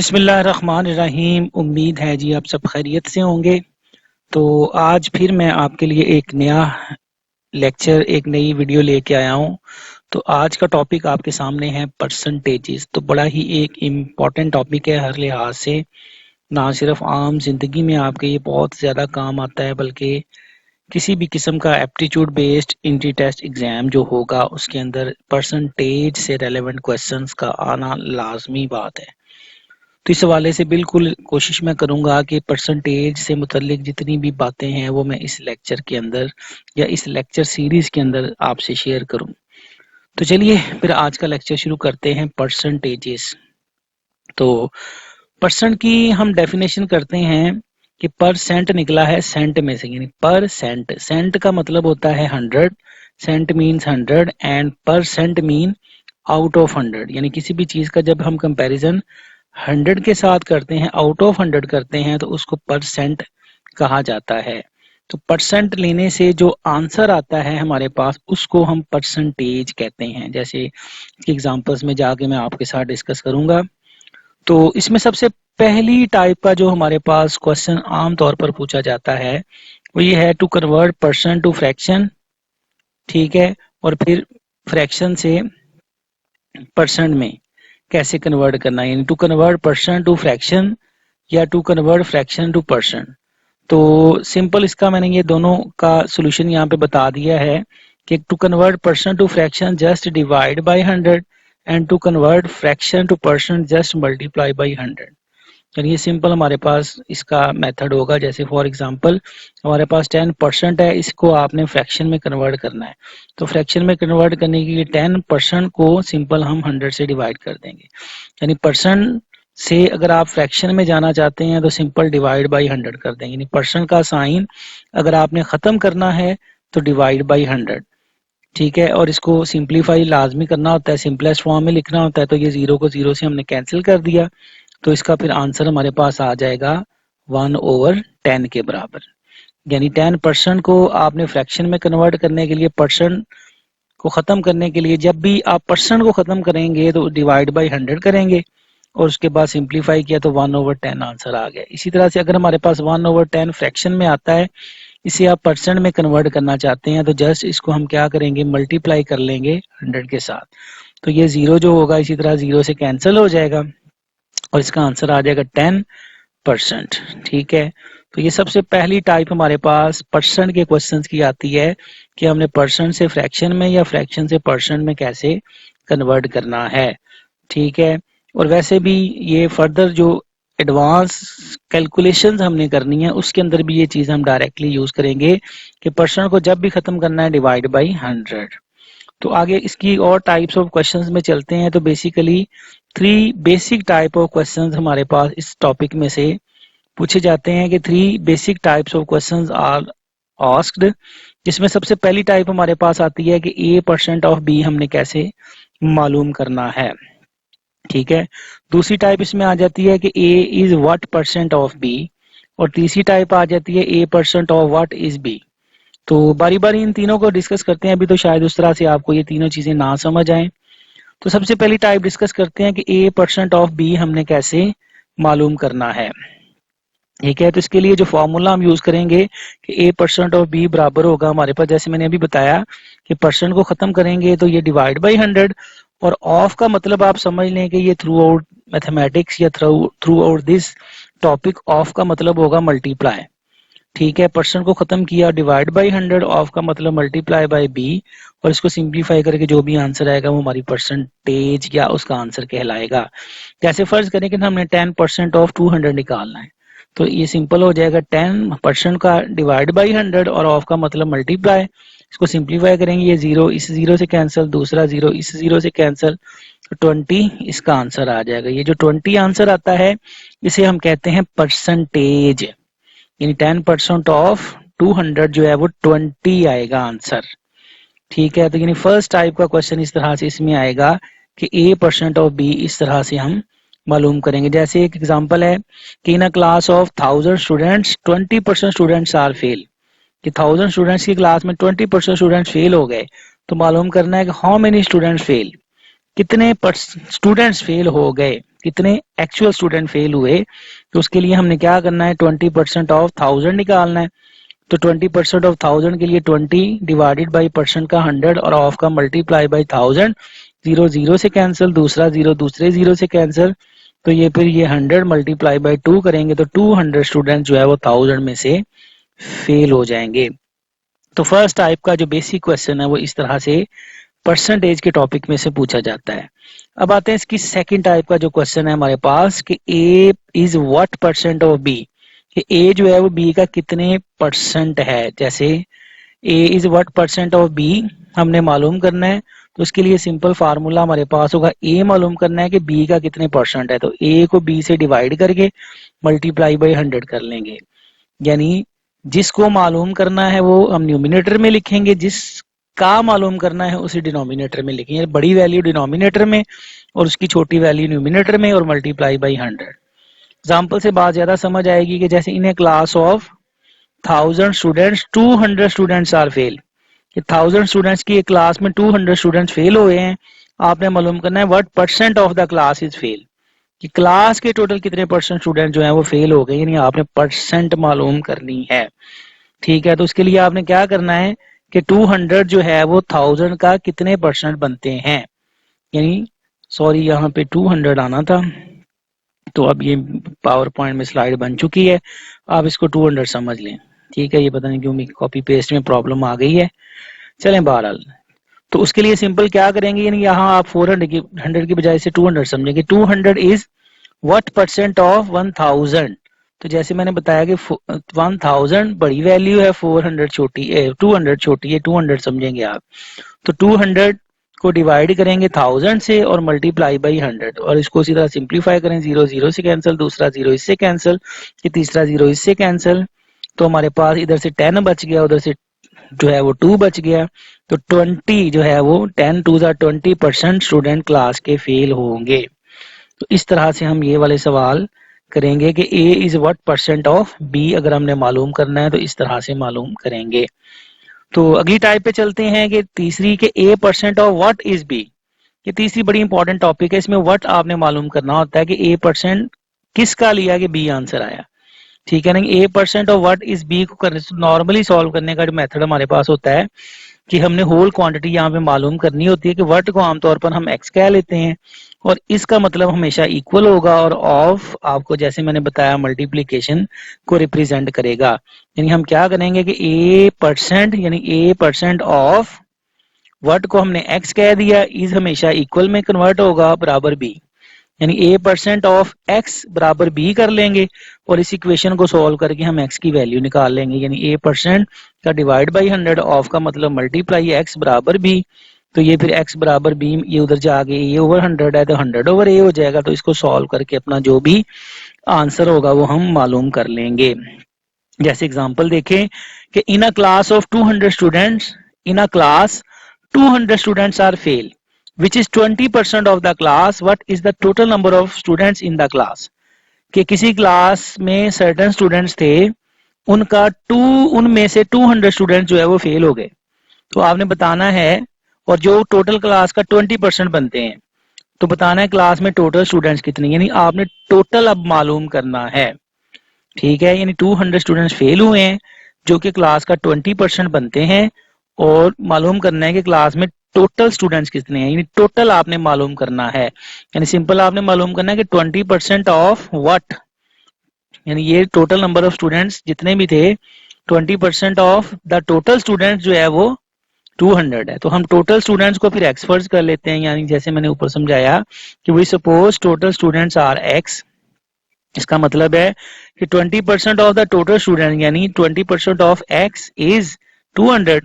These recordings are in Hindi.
बिस्मिल्लाहिर्रहमानिर्रहीम। उम्मीद है जी आप सब खैरियत से होंगे। तो आज फिर मैं आपके लिए एक नया लेक्चर, एक नई वीडियो लेके आया हूँ। तो आज का टॉपिक आपके सामने है परसेंटेजेस। तो बड़ा ही एक इम्पॉर्टेंट टॉपिक है हर लिहाज से। ना सिर्फ आम जिंदगी में आपके ये बहुत ज़्यादा काम आता है, बल्कि किसी भी किस्म का aptitude based entry test exam जो होगा उसके अंदर परसेंटेज से रेलेवेंट क्वेश्चंस का आना लाजमी बात है। तो इस हवाले से बिल्कुल कोशिश मैं करूंगा कि परसेंटेज से मुतल्लिक जितनी भी बातें हैं वो मैं इस लेक्चर के अंदर या इस लेक्चर सीरीज के अंदर आपसे शेयर करूं। तो चलिए फिर आज का लेक्चर शुरू करते हैं। परसेंटेजेस। तो परसेंट की हम डेफिनेशन करते हैं कि परसेंट निकला है सेंट में से, यानी पर सेंट। सेंट का मतलब होता है 100। Cent means 100 and percent mean out of 100। यानी किसी भी चीज का जब हम कंपैरिजन 100 के साथ करते हैं, आउट ऑफ 100 करते हैं, तो उसको परसेंट कहा जाता है। तो परसेंट लेने से जो आंसर आता है हमारे पास उसको हम परसेंटेज कहते हैं। जैसे एग्जांपल्स में जाके मैं आपके साथ डिस्कस करूंगा। तो इसमें सबसे पहली टाइप का जो हमारे पास क्वेश्चन आम तौर पर पूछा जाता है वो ये है to convert percent to fraction. ठीक है, और फिर फ्रैक्शन से परसेंट में कैसे कन्वर्ट करना है, यानी to convert percent to fraction या to convert fraction to percent. तो सिंपल इसका मैंने ये दोनों का सोल्यूशन यहाँ पे बता दिया है कि to convert percent to fraction just divide by 100 and to convert fraction to percent just multiply by 100। यानी ये सिंपल हमारे पास इसका मेथड होगा। जैसे फॉर एग्जांपल हमारे पास 10% है, इसको आपने फ्रैक्शन में कन्वर्ट करना है। तो फ्रैक्शन में कन्वर्ट करने के लिए 10% को सिंपल हम 100 से डिवाइड कर देंगे। यानी परसेंट से अगर आप फ्रैक्शन में जाना चाहते हैं तो सिंपल डिवाइड बाई 100 कर देंगे। यानी परसेंट का साइन अगर आपने ख़त्म करना है तो डिवाइड बाई 100। ठीक है, और इसको सिंप्लीफाई लाजमी करना होता है, सिंपलेस्ट फॉर्म में लिखना होता है। तो ये जीरो को जीरो से हमने कैंसिल कर दिया, तो इसका फिर आंसर हमारे पास आ जाएगा 1/10 के बराबर। यानी 10% को आपने फ्रैक्शन में कन्वर्ट करने के लिए, परसेंट को ख़त्म करने के लिए, जब भी आप परसेंट को ख़त्म करेंगे तो डिवाइड बाई 100 करेंगे और उसके बाद सिंप्लीफाई किया तो 1/10 आंसर आ गया। इसी तरह से अगर हमारे पास 1/10 फ्रैक्शन में आता है, इसे आप परसेंट में कन्वर्ट करना चाहते हैं, तो जस्ट इसको हम क्या करेंगे, मल्टीप्लाई कर लेंगे 100 के साथ। तो ये जीरो जो होगा इसी तरह जीरो से कैंसिल हो जाएगा और इसका आंसर आ जाएगा 10%। ठीक है, तो ये सबसे पहली टाइप हमारे पास परसेंट के क्वेश्चंस की आती है कि हमने परसेंट से फ्रैक्शन में या फ्रैक्शन से परसेंट में कैसे कन्वर्ट करना है। ठीक है, और वैसे भी ये फर्दर जो एडवांस कैलकुलेशंस हमने करनी है उसके अंदर भी ये चीज़ हम डायरेक्टली यूज करेंगे कि परसेंट को जब भी खत्म करना है डिवाइड बाई 100। तो आगे इसकी और टाइप्स ऑफ क्वेश्चंस में चलते हैं। तो basically 3 basic type of questions हमारे पास इस टॉपिक में से पूछे जाते हैं कि 3 basic types of questions are asked. जिसमें सबसे पहली टाइप हमारे पास आती है कि A% ऑफ B हमने कैसे मालूम करना है। ठीक है, दूसरी टाइप इसमें आ जाती है कि A is what percent of B, और तीसरी टाइप आ जाती है A% of what is B। तो बारी बारी इन तीनों को डिस्कस करते हैं। अभी तो शायद उस तरह से आपको ये तीनों चीजें ना समझ आए। तो सबसे पहली टाइप डिस्कस करते हैं कि A% ऑफ B हमने कैसे मालूम करना है। ठीक है, तो इसके लिए जो फॉर्मूला हम यूज करेंगे कि A% ऑफ B बराबर होगा हमारे पास, जैसे मैंने अभी बताया कि परसेंट को खत्म करेंगे तो ये डिवाइड बाई 100, और ऑफ का मतलब आप समझ लें कि ये थ्रू आउट मैथमेटिक्स या through out this topic of का मतलब होगा मल्टीप्लाई। ठीक है, परसेंट को खत्म किया डिवाइड बाई 100, ऑफ का मतलब मल्टीप्लाई बाई B, और इसको सिंप्लीफाई करके जो भी आंसर आएगा वो हमारी परसेंटेज या उसका आंसर कहलाएगा। जैसे फर्ज करें कि हमने 10% ऑफ 200 निकालना है, तो ये सिंपल हो जाएगा 10% का डिवाइड बाई 100 और ऑफ का मतलब मल्टीप्लाई। इसको सिंप्लीफाई करेंगे, ये जीरो इस जीरो से कैंसिल, दूसरा जीरो इस जीरो से कैंसिल, तो 20 इसका आंसर आ जाएगा। ये जो 20 आंसर आता है इसे हम कहते हैं परसेंटेज। यानी 10% ऑफ 200 जो है वो 20 आएगा आंसर। ठीक है, तो यानी फर्स्ट टाइप का क्वेश्चन इस तरह से इसमें आएगा कि A% ऑफ B इस तरह से हम मालूम करेंगे। जैसे एक एग्जांपल है कि in a class of 1000 students 20% students are fail, कि 1000 स्टूडेंट्स की क्लास में 20% स्टूडेंट्स फेल हो गए। तो मालूम करना है कि हाउ मेनी स्टूडेंट्स फेल। कितने स्टूडेंट्स फेल हो गए, कितने एक्चुअल स्टूडेंट फेल हुए, तो उसके लिए हमने क्या करना है, 20% ऑफ 1000 निकालना है। तो 20% ऑफ 1000 के लिए 20 डिवाइडेड बाई परसेंट का 100 और ऑफ का मल्टीप्लाई बाई 1000, जीरो जीरो से कैंसिल, दूसरा जीरो दूसरे जीरो से कैंसिल, तो ये फिर ये 100 मल्टीप्लाई बाई 2 करेंगे तो 200 स्टूडेंट जो है वो 1000 में से फेल हो जाएंगे। तो फर्स्ट टाइप का जो बेसिक क्वेश्चन है वो इस तरह से परसेंटेज के टॉपिक में से पूछा जाता है। अब आते हैं इसकी सेकंड टाइप का जो क्वेश्चन है हमारे पास कि A is what percent of B, कि ए जो है वो बी का कितने परसेंट है। जैसे A is what percent of B हमने मालूम करना है, तो उसके लिए सिंपल फार्मूला हमारे पास होगा, ए मालूम करना है कि बी का कितने परसेंट है, तो ए को बी से डिवाइड करके मल्टीप्लाई बाई 100 कर लेंगे। यानी जिसको मालूम करना है वो हम न्यूमिनेटर में लिखेंगे, जिसका मालूम करना है उसे डिनोमिनेटर में लिखेंगे। बड़ी वैल्यू डिनोमिनेटर में और उसकी छोटी वैल्यू न्यूमिनेटर में और मल्टीप्लाई बाई 100। एग्जाम्पल से बात ज्यादा समझ आएगी कि जैसे in a class of 1000 students 200 students are fail, कि 1000 स्टूडेंट्स की एक क्लास में 200 स्टूडेंट्स फेल हुए हैं। आपने मालूम करना है what percent of the class is fail, कि क्लास के टोटल कितने परसेंट स्टूडेंट जो हैं वो फेल हो गए, यानी आपने परसेंट मालूम करनी है। ठीक है, तो उसके लिए आपने क्या करना है कि 200 जो है वो 1000 का कितने परसेंट बनते हैं, यानी सॉरी यहाँ पे 200 आना था, तो अब ये पावर पॉइंट में स्लाइड बन चुकी है, आप इसको 200 समझ लें। ठीक है, ये पता नहीं क्यों कॉपी पेस्ट में प्रॉब्लम आ गई है, चलें बहरहाल। तो उसके लिए सिंपल क्या करेंगे, यानी यहाँ आप 400 की बजाय से 200 समझेंगे। 200 इज व्हाट परसेंट ऑफ 1000, तो जैसे मैंने बताया कि 1000 बड़ी वैल्यू है, 400 छोटी है, 200 छोटी है, 200 समझेंगे आप। तो 200 को डिवाइड करेंगे 1000 से और मल्टीप्लाई बाई 100, और इसको इसी तरह सिंप्लीफाई करें, जीरो जीरो से कैंसिल, दूसरा जीरो इससे कैंसिल, तीसरा जीरो इससे कैंसिल, तो हमारे पास इधर से 10 बच गया, उधर से जो है वो 2 बच गया, तो 20 जो है वो 10 टू 20% स्टूडेंट क्लास के फेल होंगे। तो इस तरह से हम ये वाले सवाल करेंगे कि A is what percent of B, अगर हमने मालूम करना है तो इस तरह से मालूम करेंगे। तो अगली टाइप पे चलते हैं कि तीसरी के A percent of what is B, ये तीसरी बड़ी इंपॉर्टेंट टॉपिक है। इसमें व्हाट आपने मालूम करना होता है कि ए परसेंट किसका लिया कि बी आंसर आया। ठीक है, नहीं A percent of what is B को करने नॉर्मली सॉल्व करने का जो मेथड हमारे पास होता है कि हमने होल क्वांटिटी यहाँ पे मालूम करनी होती है, कि व्हाट को आमतौर पर हम एक्स कह लेते हैं और इसका मतलब हमेशा इक्वल होगा, और ऑफ आपको जैसे मैंने बताया मल्टीप्लीकेशन को रिप्रेजेंट करेगा। यानी हम क्या करेंगे कि ए परसेंट, यानी ए परसेंट ऑफ व्हाट को हमने एक्स कह दिया, इज हमेशा इक्वल में कन्वर्ट होगा बराबर बी, यानी ए परसेंट ऑफ एक्स बराबर बी कर लेंगे और इस इक्वेशन को सॉल्व करके हम एक्स की वैल्यू निकाल लेंगे। यानी ए परसेंट का डिवाइड बाई 100 ऑफ का मतलब मल्टीप्लाई एक्स बराबर बी, तो ये फिर एक्स बराबर बी, ये उधर जाके ए ओवर 100 है तो 100 ओवर ए हो जाएगा, तो इसको सॉल्व करके अपना जो भी आंसर होगा वो हम मालूम कर लेंगे। जैसे एग्जांपल देखें कि in a class of 200 students, in a class 200 students are fail which is 20% of the class, what is the total number of students in the class, कि किसी क्लास में certain students थे, उनका उनमें से 200 स्टूडेंट जो है वो फेल हो गए, तो आपने बताना है, और जो टोटल क्लास का 20% बनते हैं, तो बताना है क्लास में टोटल स्टूडेंट्स कितने, यानी आपने टोटल अब मालूम करना है। ठीक है, यानी 200 स्टूडेंट्स फेल हुए हैं जो कि क्लास का 20% बनते हैं, और मालूम करना है कि क्लास में टोटल स्टूडेंट्स कितने हैं, यानी टोटल आपने मालूम करना है। यानी सिंपल आपने मालूम करना है कि 20% ऑफ व्हाट, यानी ये टोटल नंबर ऑफ स्टूडेंट्स जितने भी थे, 20% ऑफ द टोटल स्टूडेंट्स जो है वो 200 है। तो हम टोटल स्टूडेंट्स को फिर एक्स फर्ज कर लेते हैं, यानी जैसे मैंने ऊपर समझाया कि we suppose total students are X, इसका मतलब है कि 20% ऑफ द टोटल स्टूडेंट, यानी 20% ऑफ एक्स इज 200,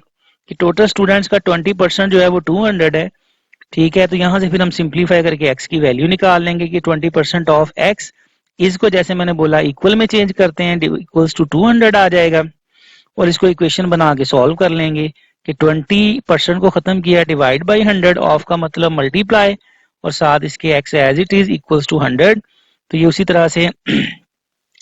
कि टोटल स्टूडेंट्स का 20% जो है वो 200 है। ठीक है, तो यहाँ से फिर हम सिंप्लीफाई करके एक्स की वैल्यू निकाल लेंगे कि 20% ऑफ एक्स, इसको जैसे मैंने बोला इक्वल में चेंज करते हैं, इक्वल्स टू 200 आ जाएगा, और इसको इक्वेशन बना के सॉल्व कर लेंगे कि 20% को खत्म किया डिवाइड बाई 100, ऑफ का मतलब मल्टीप्लाई, और साथ इसके X as it is equals to 100, तो ये उसी तरह से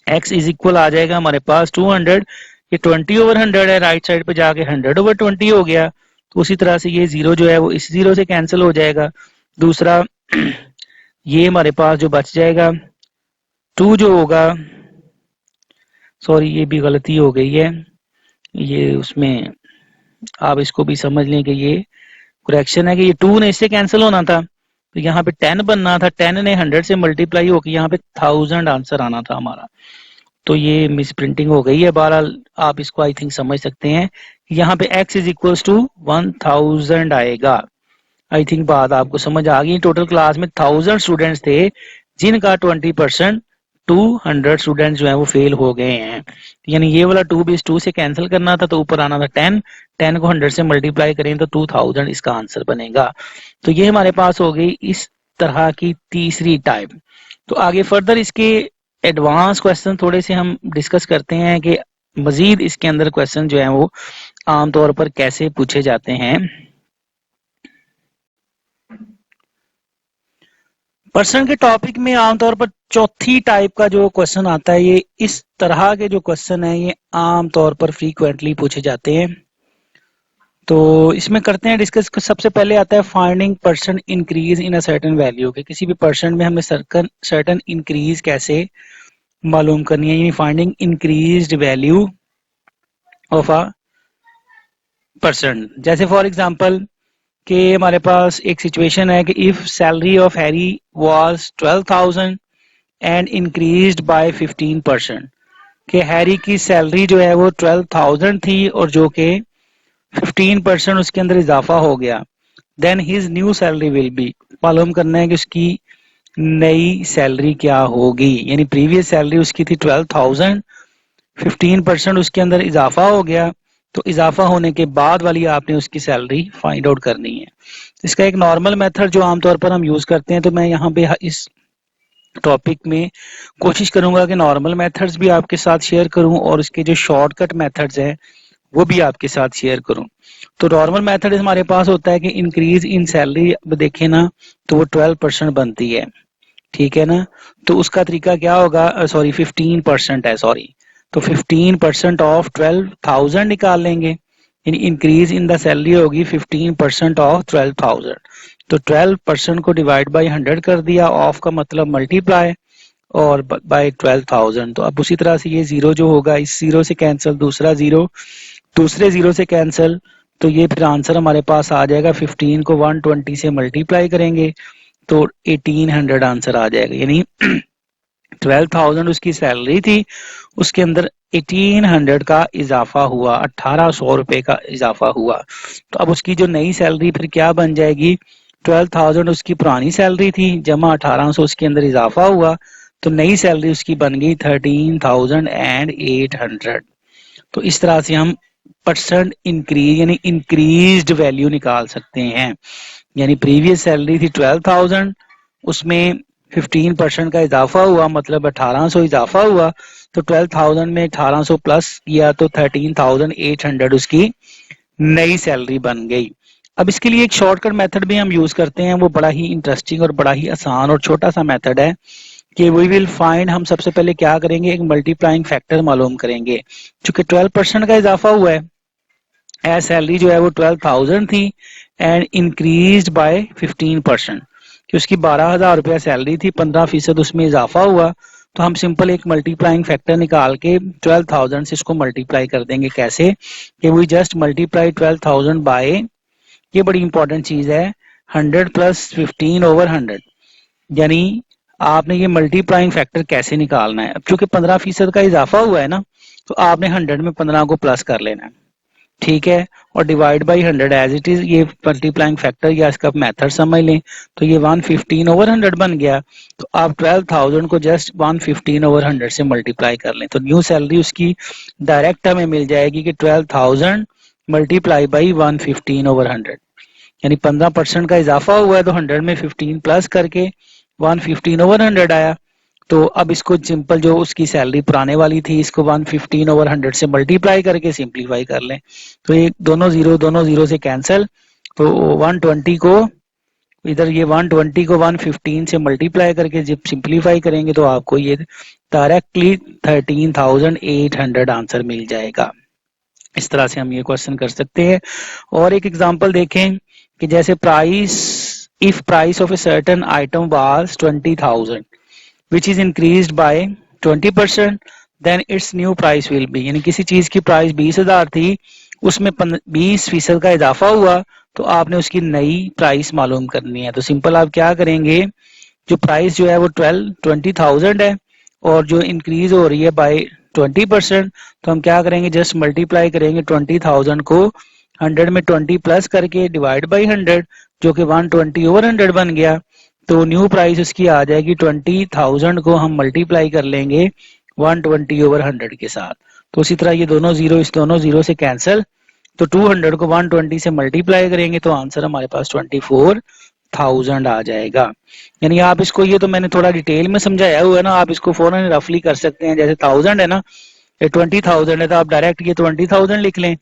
x इज इक्वल आ जाएगा हमारे पास 200, ये 20 ओवर 100 है, राइट साइड पे जाके 100 ओवर 20 हो गया, तो उसी तरह से ये जीरो जो है वो इस जीरो से कैंसिल हो जाएगा, दूसरा ये हमारे पास जो बच जाएगा 2 जो होगा, सॉरी ये भी गलती हो गई है, ये उसमें आप इसको भी समझ लें कि ये करेक्शन है कि ये 2 ने इससे कैंसिल होना था, तो यहाँ पे 10 बनना था, 10 ने 100 से मल्टीप्लाई होकर यहाँ पे 1000 आंसर आना था हमारा, तो ये मिस प्रिंटिंग हो गई है। बहरहाल आप इसको आई थिंक समझ सकते हैं, यहाँ पे x इज इक्वल टू 1000 आएगा। आई थिंक बात आपको समझ आ गई। टोटल क्लास में 1000 स्टूडेंट्स थे जिनका 20% 200 स्टूडेंट्स जो है वो फेल हो गए हैं, यानी ये वाला 2 भी इस 2 से कैंसिल करना था, तो ऊपर आना था 10, 10 को 100 से मल्टीप्लाई करें तो 2000 इसका आंसर बनेगा। तो ये हमारे पास हो गई इस तरह की तीसरी टाइप। तो आगे फर्दर इसके एडवांस क्वेश्चन थोड़े से हम डिस्कस करते हैं कि मजीद इसके अंदर क्वेश्चन जो है वो आमतौर पर कैसे पूछे जाते हैं। पर्सन के टॉपिक में आमतौर पर चौथी टाइप का जो क्वेश्चन आता है, ये इस तरह के जो क्वेश्चन है ये आमतौर पर फ्रीक्वेंटली पूछे जाते हैं। तो इसमें करते हैं डिस्कस। सबसे पहले आता है finding person increase in a certain value, के किसी भी पर्सन में हमें सर्टेन इंक्रीज कैसे मालूम करनी है, यानी finding increased value of a person. जैसे फॉर एग्जांपल कि हमारे पास एक सिचुएशन है कि if salary of Harry was 12,000 and increased by 15%, कि हैरी की सैलरी जो है वो 12,000 थी और जो कि 15% उसके अंदर इजाफा हो गया, then his new salary will be, मालूम करना है कि उसकी नई सैलरी क्या होगी, यानी प्रीवियस सैलरी उसकी थी 12,000, 15% उसके अंदर इजाफा हो गया, तो इजाफा होने के बाद वाली आपने उसकी सैलरी फाइंड आउट करनी है। इसका एक नॉर्मल मेथड जो आमतौर पर हम यूज करते हैं, तो मैं यहाँ पे इस टॉपिक में कोशिश करूंगा कि नॉर्मल मेथड्स भी आपके साथ शेयर करूं और इसके जो शॉर्टकट मेथड्स हैं वो भी आपके साथ शेयर करूं। तो नॉर्मल मेथड हमारे पास होता है कि इंक्रीज इन सैलरी देखें ना तो वो 12% बनती है, ठीक है ना। तो उसका तरीका क्या होगा, सॉरी 15% है, सॉरी, तो 15% ऑफ 12,000 निकाल लेंगे, यानी इंक्रीज इन द सैलरी होगी 15% ऑफ 12,000, तो 12% को डिवाइड बाई 100 कर दिया, ऑफ का मतलब मल्टीप्लाई और बाय 12,000। तो अब उसी तरह से ये जीरो जो होगा इस जीरो से कैंसिल, दूसरा जीरो दूसरे जीरो से कैंसिल, तो ये फिर आंसर हमारे पास आ जाएगा 15 को 120 से मल्टीप्लाई करेंगे तो 1800 आंसर आ जाएगा, यानी 12,000 उसकी सैलरी थी, उसके अंदर 1800 का इजाफा हुआ, 1800 रुपए का इजाफा हुआ। तो अब उसकी जो नई सैलरी फिर क्या बन जाएगी, 12,000 उसकी पुरानी सैलरी थी जमा 1800 उसके अंदर इजाफा हुआ, तो नई सैलरी उसकी बन गई 13,800। तो इस तरह से हम परसेंट इंक्रीज यानी इंक्रीज्ड वैल्यू निकाल सकते हैं, यानी प्रीवियस सैलरी थी 12,000, उसमें 15% का इजाफा हुआ, मतलब 1800 इजाफा हुआ, तो 12,000 में 1800 प्लस किया तो 13,800 उसकी नई सैलरी बन गई। अब इसके लिए एक शॉर्टकट मेथड भी हम यूज करते हैं, वो बड़ा ही इंटरेस्टिंग और बड़ा ही आसान और छोटा सा मेथड है कि वी विल फाइंड, हम सबसे पहले क्या करेंगे, एक मल्टीप्लाइंग फैक्टर मालूम करेंगे। चूंकि 12% का इजाफा हुआ है, एज सैलरी जो है वो 12,000 थी एंड इंक्रीज्ड बाय 15%, कि उसकी 12,000 रुपया सैलरी थी, 15% उसमें इजाफा हुआ, तो हम सिंपल एक मल्टीप्लाइंग फैक्टर निकाल के 12,000 से इसको मल्टीप्लाई कर देंगे। कैसे कि वी जस्ट मल्टीप्लाई 12,000 बाय, ये बड़ी इंपॉर्टेंट चीज है, 100 प्लस 15 ओवर 100, यानी आपने ये मल्टीप्लाइंग फैक्टर कैसे निकालना है। अब चूंकि 15% का इजाफा हुआ है ना, तो आपने 100 में 15 को प्लस कर लेना है, ठीक है, और divide by 100 as it is, ये मल्टीप्लाइंग फैक्टर या इसका मेथड समझ लें, तो ये 115 ओवर 100 बन गया। तो आप 12,000 को जस्ट 115 ओवर 100 से मल्टीप्लाई कर लें, तो न्यू सैलरी उसकी डायरेक्ट हमें मिल जाएगी कि 12,000 मल्टीप्लाई बाई 115 ओवर 100, यानी 15% का इजाफा हुआ है तो 100 में 15 प्लस करके 115 ओवर 100 आया। तो अब इसको सिंपल जो उसकी सैलरी पुराने वाली थी, इसको 115 ओवर 100 से मल्टीप्लाई करके सिंप्लीफाई कर लें, तो ये दोनों जीरो से कैंसिल, तो 120 को इधर, ये 120 को 115 से मल्टीप्लाई करके जब सिंप्लीफाई करेंगे तो आपको ये डायरेक्टली 13,800 आंसर मिल जाएगा। इस तरह से हम ये क्वेश्चन कर सकते हैं। और एक एग्जांपल देखें कि जैसे price if price of a certain item was 20,000 which is increased by 20% then it's new price will be, यानी किसी चीज की प्राइस 20,000 थी, उसमें 20% का इजाफा हुआ तो आपने उसकी नई प्राइस मालूम करनी है। तो सिंपल आप क्या करेंगे, जो प्राइस जो है वो 20,000 है और जो इंक्रीज हो रही है बाय 20%, तो हम क्या करेंगे, जस्ट मल्टीप्लाई करेंगे 20,000 को 100 में 20 प्लस करके डिवाइड बाई 100, जो कि 120 ओवर 100 बन गया। तो न्यू प्राइस उसकी आ जाएगी 20,000 को हम मल्टीप्लाई कर लेंगे 120 ओवर 100 के साथ। तो उसी तरह ये दोनों जीरो इस दोनों जीरो से कैंसिल, तो 200 को 120 से मल्टीप्लाई करेंगे तो आंसर हमारे पास 24,000 आ जाएगा। यानी आप इसको, ये तो मैंने थोड़ा डिटेल में समझाया हुआ है ना, आप इसको फौरन रफली कर सकते हैं। जैसे 1000 है ना, ये 20,000 है तो आप डायरेक्ट ये 20,000 लिख लें,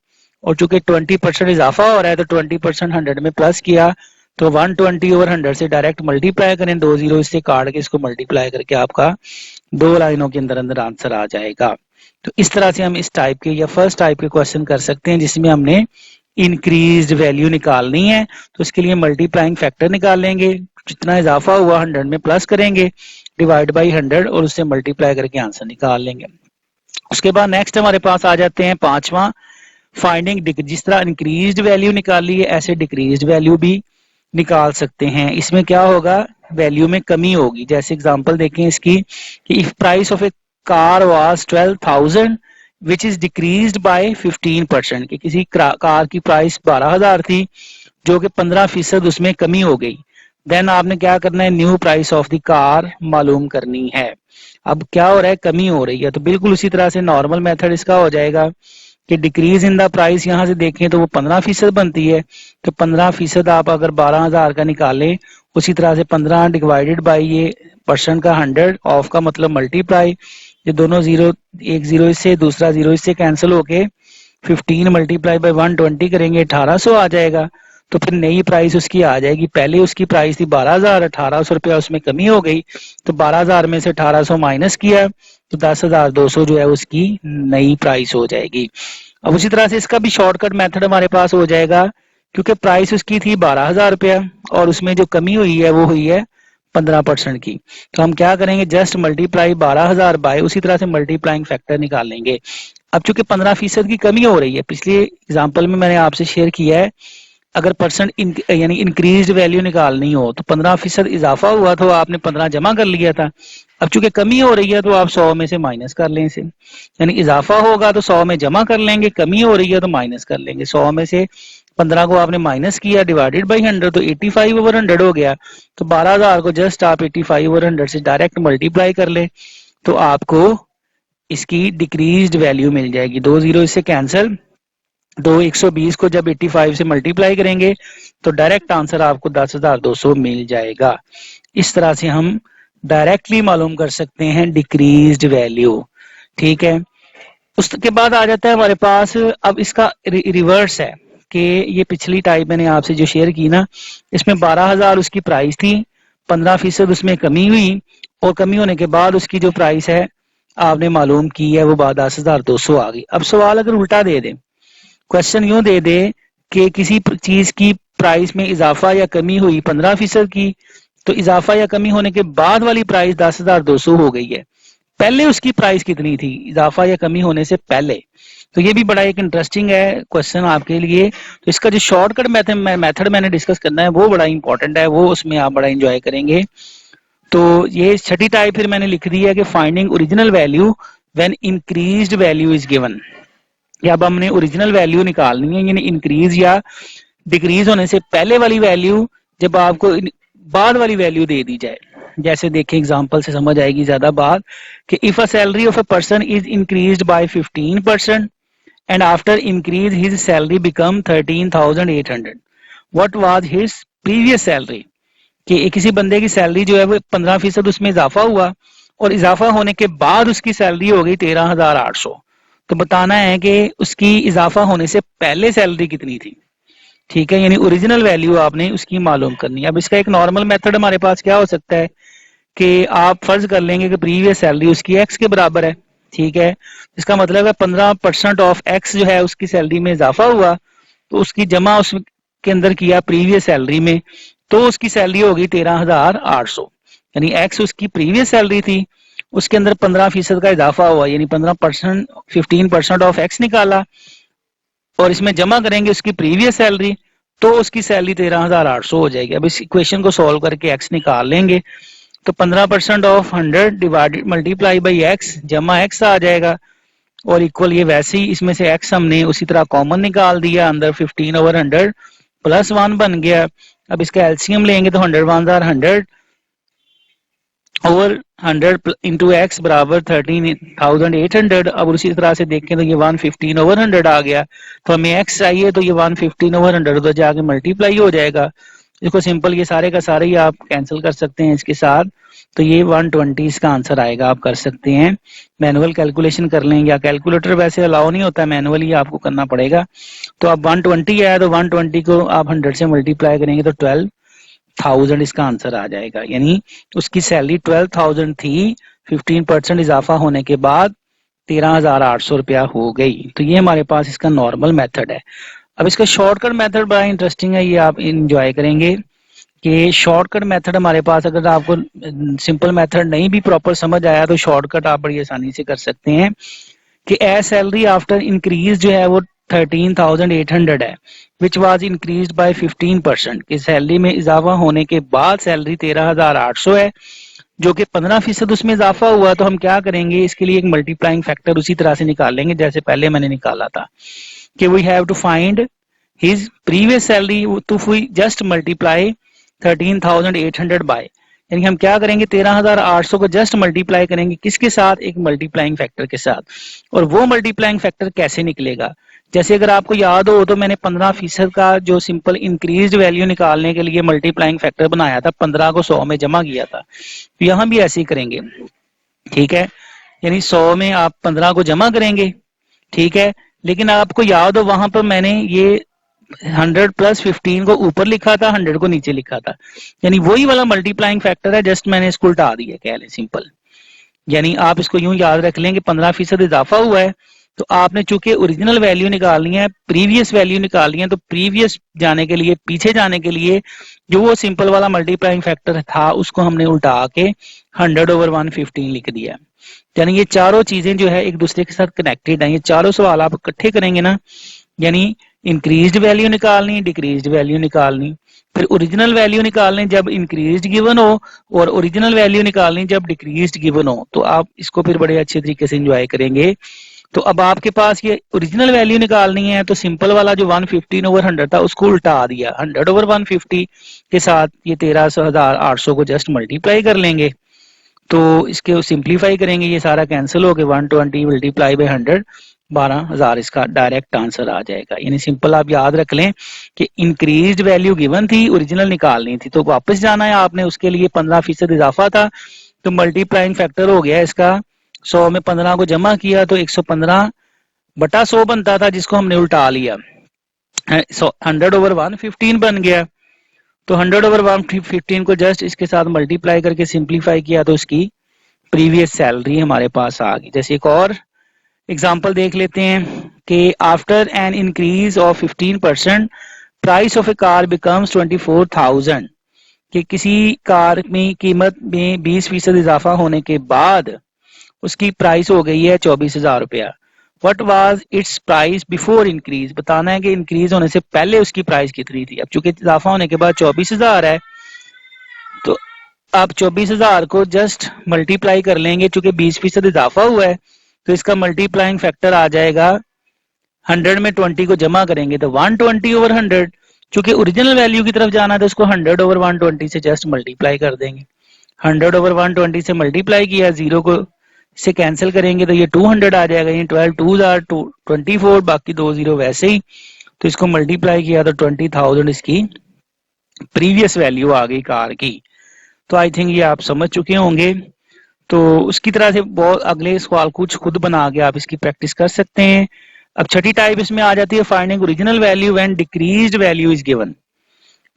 और चूंकि 20% इजाफा हो रहा है तो 20% 100 में प्लस किया तो 120 ओवर 100 से डायरेक्ट मल्टीप्लाई करें, 2 जीरो इससे काट के इसको मल्टीप्लाई करके आपका 2 लाइनों के अंदर अंदर आंसर आ जाएगा। तो इस तरह से हम इस टाइप के या फर्स्ट टाइप के क्वेश्चन कर सकते हैं जिसमें हमने इंक्रीज्ड वैल्यू निकालनी है। तो इसके लिए मल्टीप्लाइंग फैक्टर निकाल लेंगे, जितना इजाफा हुआ 100 में प्लस करेंगे डिवाइड बाई 100 और उससे मल्टीप्लाई करके आंसर निकाल लेंगे। उसके बाद नेक्स्ट हमारे पास आ जाते हैं पांचवा, फाइंडिंग, जिस तरह इंक्रीज्ड वैल्यू निकाली है ऐसे डिक्रीज्ड वैल्यू भी निकाल सकते हैं। इसमें क्या होगा, वैल्यू में कमी होगी। जैसे एग्जांपल देखें इसकी कि if price of A car was 12,000 which is decreased bye 15%, कि किसी कार की प्राइस 12,000 थी जो कि 15% उसमें कमी हो गई, देन आपने क्या करना है, new price of the car मालूम करनी है। अब क्या हो रहा है, कमी हो रही है, तो बिल्कुल उसी तरह से नॉर्मल मेथड इसका हो जाएगा कि डिक्रीज इन द प्राइस यहां से देखें तो वो 15% बनती है, तो 15% आप अगर 12,000 का निकालें, उसी तरह से 15 डिवाइडेड बाई ये परसेंट का 100 ऑफ का मतलब मल्टीप्लाई, ये दोनों जीरो, एक जीरो इससे दूसरा जीरो इससे कैंसिल होके 15 मल्टीप्लाई बाई 120 करेंगे 1800 आ जाएगा। तो फिर नई प्राइस उसकी आ जाएगी, पहले उसकी प्राइस थी 12,000, 1800 रुपया उसमें कमी हो गई, तो 12,000 में से 1800 माइनस किया तो 10,200 जो है उसकी नई प्राइस हो जाएगी। अब उसी तरह से इसका भी शॉर्टकट मेथड हमारे पास हो जाएगा, क्योंकि प्राइस उसकी थी 12,000 रुपया और उसमें जो कमी हुई है वो हुई है 15% की। तो हम क्या करेंगे, जस्ट मल्टीप्लाई 12,000 बाय उसी तरह से मल्टीप्लाइंग फैक्टर निकाल लेंगे। अब चूंकि 15% की कमी हो रही है, पिछले एग्जाम्पल में मैंने आपसे शेयर किया है, अगर परसेंट यानी इंक्रीज्ड वैल्यू निकालनी हो तो 15% इजाफा हुआ तो आपने 15 जमा कर लिया था। अब चूंकि कमी हो रही है तो आप 100 में से माइनस कर लें इसे, यानी इजाफा होगा तो 100 में जमा कर लेंगे, कमी हो रही है तो माइनस कर लेंगे। 100 में से 15 को आपने माइनस किया डिवाइडेड बाई 100 तो 85 ओवर 100 हो गया। तो 12,000 को जस्ट आप 85 ओवर 100 से डायरेक्ट मल्टीप्लाई कर ले तो आपको इसकी डिक्रीज्ड वैल्यू मिल जाएगी। 2 जीरो इससे कैंसिल, 120 को जब 85 से मल्टीप्लाई करेंगे तो डायरेक्ट आंसर आपको 10,200 मिल जाएगा। इस तरह से हम डायरेक्टली मालूम कर सकते हैं डिक्रीज्ड वैल्यू। ठीक है, उसके बाद आ जाता है हमारे पास, अब इसका रिवर्स है कि ये पिछली टाइप मैंने आपसे जो शेयर की ना, इसमें 12,000 उसकी प्राइस थी, 15% उसमें कमी हुई और कमी होने के बाद उसकी जो प्राइस है आपने मालूम की है वो 10,200 आ गई। अब सवाल अगर उल्टा दे दे, क्वेश्चन यूं दे दे कि किसी चीज की प्राइस में इजाफा या कमी हुई 15% की, तो इजाफा या कमी होने के बाद वाली प्राइस 10,200 हो गई है, पहले उसकी प्राइस कितनी थी इजाफा या कमी होने से पहले। तो ये भी बड़ा एक इंटरेस्टिंग है क्वेश्चन आपके लिए। तो इसका जो शॉर्टकट मेथड मैंने डिस्कस करना है वो बड़ा इंपॉर्टेंट है, वो उसमें आप बड़ा इंजॉय करेंगे। तो ये छठी टाइप फिर मैंने लिख दी है कि finding original value when increased value is given. या अब हमने ओरिजिनल वैल्यू निकालनी है, यानी इंक्रीज या डिक्रीज होने से पहले वाली वैल्यू जब आपको बाद वाली वैल्यू दे दी जाए। जैसे देखें एग्जांपल से समझ आएगी ज्यादा बात कि if a salary of a person is increased bye 15% and after increase his salary become 13,800, what was his previous salary. कि किसी बंदे की सैलरी जो है वो 15% उसमें इजाफा हुआ और इजाफा होने के बाद उसकी सैलरी हो गई 13,800, तो बताना है कि उसकी इजाफा होने से पहले सैलरी कितनी थी। ठीक है, यानी ओरिजिनल वैल्यू आपने उसकी मालूम करनी है। अब इसका एक नॉर्मल मेथड हमारे पास क्या हो सकता है कि आप फर्ज कर लेंगे कि प्रीवियस सैलरी उसकी एक्स के बराबर है। ठीक है, इसका मतलब है 15% ऑफ एक्स जो है उसकी सैलरी में इजाफा हुआ तो उसकी जमा उसके अंदर किया प्रीवियस सैलरी में, तो उसकी सैलरी होगी 13,800, यानी एक्स उसकी प्रीवियस सैलरी थी, उसके अंदर 15% का इजाफा हुआ, यानी 15%, 15% ऑफ एक्स निकाला और इसमें जमा करेंगे उसकी प्रीवियस सैलरी, तो उसकी सैलरी 13,800 हो जाएगी। अब इस इक्वेशन को सॉल्व करके एक्स निकाल लेंगे, तो 15% of 100 divided multiply by x जमा एक्स आ जाएगा, और इक्वल ये वैसे ही इसमें से एक्स हमने उसी तरह कॉमन निकाल दिया, अंदर 15/100 प्लस 1 बन गया। अब इसका एलसीएम लेंगे तो 100 1 आर 100 ओवर 100 इंटू एक्स बराबर 13,800। अब उसी तरह से देखें तो ये 115/100 आ गया, तो हमें एक्स चाहिए, तो ये 115/100 उधर जाके मल्टीप्लाई हो जाएगा। इसको सिंपल ये सारे का सारे ही आप कैंसिल कर सकते हैं इसके साथ, तो ये 120 इसका आंसर आएगा। आप कर सकते हैं, मैनुअल कैलकुलेशन कर लें, या कैलकुलेटर वैसे अलाउ नहीं होता, मैनुअली आपको करना पड़ेगा। तो अब 120 आया, तो 120 को आप 100 से मल्टीप्लाई करेंगे तो 12,000 इसका आंसर आ जाएगा, यानी उसकी सैलरी 12,000 थी, 15% इजाफा होने के बाद 13,800 रुपया हो गई। तो ये हमारे पास इसका नॉर्मल मेथड है। अब इसका शॉर्टकट मेथड बड़ा इंटरेस्टिंग है, ये आप इंजॉय करेंगे कि शॉर्टकट मेथड हमारे पास, अगर आपको सिंपल मेथड नहीं भी प्रॉपर समझ आया तो शॉर्टकट आप बड़ी आसानी से कर सकते हैं कि ए सैलरी आफ्टर इंक्रीज जो है वो 13,800 है, विच वाज इंक्रीज्ड बाय 15%, कि सैलरी में इजाफा होने के बाद सैलरी 13,800 है, जो कि 15% उसमें इजाफा हुआ। तो हम क्या करेंगे, इसके लिए एक मल्टीप्लाइंग फैक्टर उसी तरह से निकाल लेंगे जैसे पहले मैंने निकाला था, कि we have to find his previous salary, तो वी जस्ट मल्टीप्लाई 13,800 बाय, यानी हम क्या करेंगे 13,800 को जस्ट मल्टीप्लाई करेंगे किसके साथ, एक मल्टीप्लाइंग फैक्टर के साथ। और वो मल्टीप्लाइंग फैक्टर कैसे निकलेगा, जैसे अगर आपको याद हो तो मैंने 15% का जो सिंपल इंक्रीज वैल्यू निकालने के लिए मल्टीप्लाइंग फैक्टर बनाया था, 15 को 100 में जमा किया था, तो यहां भी ऐसे ही करेंगे, ठीक है, यानी 100 में आप 15 को जमा करेंगे, ठीक है, लेकिन आपको याद हो वहां पर मैंने ये 100 प्लस 15 को ऊपर लिखा था, 100 को नीचे लिखा था, यानी वही वाला मल्टीप्लाइंग फैक्टर है, जस्ट मैंने इसको उल्टा दिया, कह लें सिंपल। यानी आप इसको यूं याद रख लें कि 15% इजाफा हुआ है, तो आपने चूंकि ओरिजिनल वैल्यू निकालनी है, प्रीवियस वैल्यू निकालनी है, तो प्रीवियस जाने के लिए, पीछे जाने के लिए जो वो सिंपल वाला मल्टीप्लाइंग फैक्टर था उसको हमने उल्टा के 100/115 लिख दिया। यानी ये चारों चीजें जो है एक दूसरे के साथ कनेक्टेड है, ये चारों सवाल आप इकट्ठे करेंगे ना, यानी इंक्रीज्ड वैल्यू निकालनी, डिक्रीज्ड वैल्यू निकालनी, फिर ओरिजिनल वैल्यू निकालनी जब इंक्रीज्ड गिवन हो, और ओरिजिनल वैल्यू निकालनी जब डिक्रीज्ड गिवन हो, तो आप इसको फिर बड़े अच्छे तरीके से एंजॉय करेंगे। तो अब आपके पास ये ओरिजिनल वैल्यू निकालनी है, तो सिंपल वाला जो 115/100 था उसको उल्टा दिया, 100/150 के साथ ये 13,800 को जस्ट मल्टीप्लाई कर लेंगे, तो इसके सिंप्लीफाई करेंगे, ये सारा कैंसिल हो गया, 120 मल्टीप्लाई बाई 100 12,000 इसका डायरेक्ट आंसर आ जाएगा। यानी सिंपल आप याद रख लें कि इंक्रीज्ड वैल्यू गिवन थी, ओरिजिनल निकालनी थी, तो वापस जाना है आपने, उसके लिए 15% इजाफा था, तो मल्टीप्लाइंग फैक्टर हो गया इसका, 100 में 15 को जमा किया तो 115/100 बनता था, जिसको हमने उल्टा लिया, 100/115 बन गया, तो 100/115 को जस्ट इसके साथ मल्टीप्लाई करके सिंप्लीफाई किया तो इसकी प्रीवियस सैलरी हमारे पास आ गई। जैसे एक और एग्जाम्पल देख लेते हैं कि after an increase of 15% price of A car becomes 24,000, कि किसी कार में कीमत में 20% इजाफा होने के बाद उसकी प्राइस हो गई है 24,000 रुपया। What was it's price before increase, बताना है कि इंक्रीज होने से पहले उसकी प्राइस कितनी थी। अब चूंकि इजाफा होने के बाद 24,000 है, तो आप 24,000 को जस्ट मल्टीप्लाई कर लेंगे, चूंकि 20% इजाफा हुआ है, तो इसका मल्टीप्लाइंग फैक्टर आ जाएगा, 100 में 20 को जमा करेंगे तो 120/100, चूंकि ओरिजिनल वैल्यू की तरफ जाना है तो उसको 100/120 से जस्ट मल्टीप्लाई कर देंगे, 100/120 से मल्टीप्लाई किया, 0 को से कैंसिल करेंगे तो ये 200 आ जाएगा, ये 12 2s आर 24, बाकी 2 0 वैसे ही, तो इसको मल्टीप्लाई किया तो 20,000 इसकी प्रीवियस वैल्यू आ गई कार की। तो आई थिंक ये आप समझ चुके होंगे। तो उसकी तरह से बहुत अगले सवाल कुछ खुद बना के आप इसकी प्रैक्टिस कर सकते हैं। अब छठी टाइप इसमें आ जाती है finding original value when decreased value is given,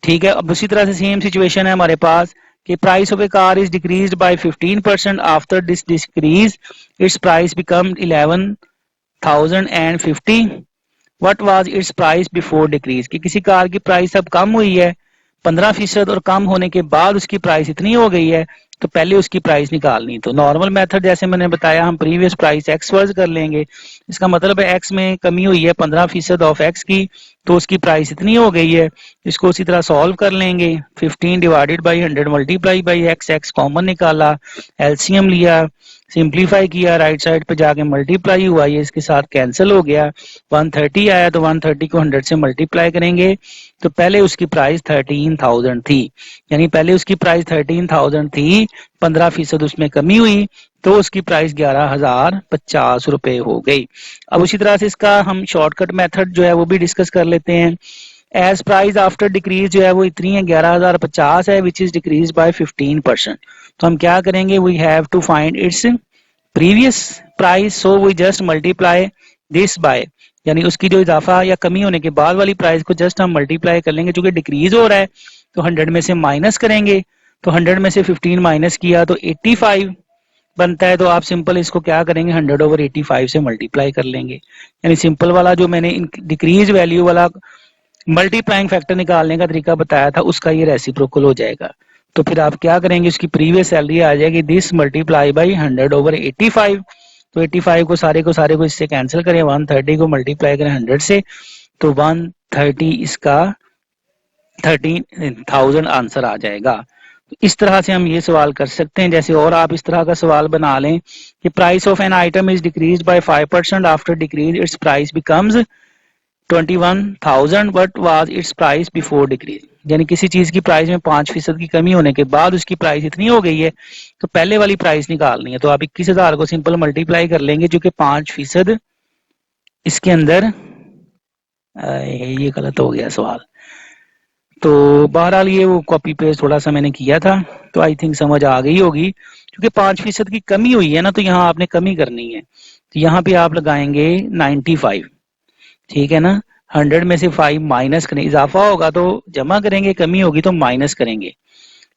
ठीक है। अब उसी तरह से सेम सिचुएशन है हमारे पास कि price of A car is decreased bye 15%, after this decrease its price become 11,050, what was it's price before decrease, कि किसी कार की प्राइस अब कम हुई है 15% और कम होने के बाद उसकी प्राइस इतनी हो गई है तो पहले उसकी प्राइस निकालनी। तो नॉर्मल मेथड जैसे मैंने बताया, हम प्रीवियस प्राइस एक्स वर्ज कर लेंगे। इसका मतलब है एक्स में कमी हुई है 15% ऑफ एक्स की, तो उसकी प्राइस इतनी हो गई है। इसको उसी तरह सॉल्व कर लेंगे। 15 divided by 100 multiply by x, x common निकाला, एलसीएम लिया, सिंप्लीफाई किया, राइट साइड पे जाके मल्टीप्लाई हुआ, ये इसके साथ कैंसिल हो गया। 130 आया तो 130 को 100 से मल्टीप्लाई करेंगे तो पहले उसकी प्राइस 13,000 थी, यानी पहले उसकी प्राइस 13,000 थी, 15% उसमें कमी हुई तो उसकी प्राइस 11,050 रुपए हो गई। अब उसी तरह से इसका हम शॉर्टकट मेथड जो है वो भी डिस्कस कर लेते हैं। एज प्राइस आफ्टर डिक्रीज जो है वो इतनी है 11,050 है, विच इज डिक्रीज बाय 15%। तो हम क्या करेंगे, we have to find its previous price, so we just multiply this by, यानी उसकी जो इजाफा या कमी होने के बाद वाली प्राइस को जस्ट हम मल्टीप्लाई कर लेंगे। चूंकि डिक्रीज हो रहा है तो 100 में से माइनस करेंगे, तो 100 में से 15 माइनस किया तो 85 बनता है। तो आप सिंपल इसको क्या करेंगे, 100/85 से मल्टीप्लाई कर लेंगे। यानी सिंपल वाला जो मैंने डिक्रीज वैल्यू वाला मल्टीप्लाइंग फैक्टर निकालने का तरीका बताया था उसका ये रेसिप्रोकल हो जाएगा। तो फिर आप क्या करेंगे, उसकी प्रीवियस सैलरी आ जाएगी दिस मल्टीप्लाई बाई 100/85। तो 85 को सारे को इससे कैंसिल करें, 130 को मल्टीप्लाई करें 100 से, तो 130 इसका 13,000 आंसर आ जाएगा। तो इस तरह से हम ये सवाल कर सकते हैं। जैसे और आप इस तरह का सवाल बना लें कि price of an item is decrease by 5%, after decrease its price becomes 21,000 but was it's price before decrease, यानी किसी चीज की प्राइस में 5% की कमी होने के बाद उसकी प्राइस इतनी हो गई है तो पहले वाली प्राइस निकालनी है। तो आप 21,000 को सिंपल मल्टीप्लाई कर लेंगे जो कि 5% इसके अंदर, ये गलत हो गया सवाल। तो बहरहाल ये वो कॉपी पेस्ट थोड़ा सा मैंने किया था, तो आई थिंक समझ आ गई होगी। क्योंकि 5% की कमी हुई है ना, तो यहाँ आपने कमी करनी है। तो यहाँ पे आप लगाएंगे 95, ठीक है ना। 100 में से 5 माइनस करें, इजाफा होगा तो जमा करेंगे, कमी होगी तो माइनस करेंगे,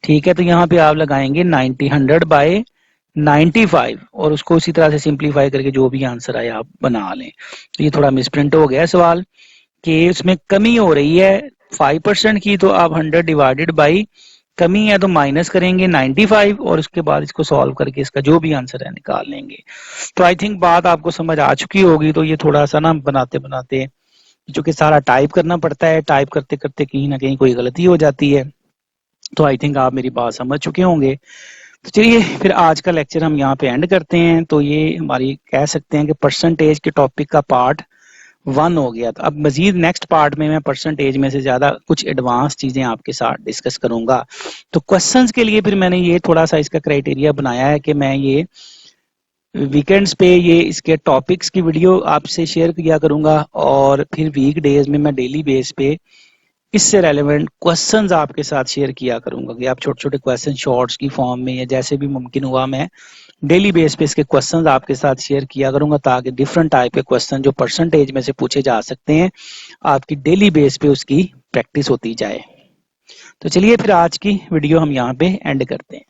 ठीक है। तो यहाँ पे आप लगाएंगे 90, 100/95 और उसको उसी तरह से सिंप्लीफाई करके जो भी आंसर आया आप बना लें। तो ये थोड़ा मिसप्रिंट हो गया सवाल कि उसमें कमी हो रही है 5% की, तो आप 100 डिवाइडेड बाई कमी है तो माइनस करेंगे 95 और उसके बाद इसको सॉल्व करके इसका जो भी आंसर है निकाल लेंगे। तो आई थिंक बात आपको समझ आ चुकी होगी। तो ये थोड़ा सा ना बनाते बनाते, चूंकि सारा टाइप करना पड़ता है, टाइप करते करते कहीं ना कहीं कोई गलती हो जाती है। तो आई थिंक आप मेरी बात समझ चुके होंगे। तो चलिए फिर आज का लेक्चर हम यहाँ पे एंड करते हैं। तो ये हमारी कह सकते हैं कि परसेंटेज के टॉपिक का पार्ट 1 हो गया। तो अब मजीद नेक्स्ट पार्ट में मैं परसेंटेज में से ज्यादा कुछ एडवांस चीजें आपके साथ डिस्कस करूंगा। तो क्वेश्चंस के लिए फिर मैंने ये थोड़ा सा इसका क्राइटेरिया बनाया है कि मैं ये वीकेंड्स पे ये इसके टॉपिक्स की वीडियो आपसे शेयर किया करूंगा और फिर वीक डेज में मैं डेली बेस पे इससे रेलेवेंट क्वेश्चंस आपके साथ शेयर किया करूंगा कि आप छोटे छोटे क्वेश्चन शॉर्ट्स की फॉर्म में या जैसे भी मुमकिन हुआ मैं डेली बेस पे इसके क्वेश्चंस आपके साथ शेयर किया करूंगा, ताकि डिफरेंट टाइप के क्वेश्चन जो परसेंटेज में से पूछे जा सकते हैं आपकी डेली बेस पे उसकी प्रैक्टिस होती जाए। तो चलिए फिर आज की वीडियो हम यहाँ पे एंड करते हैं।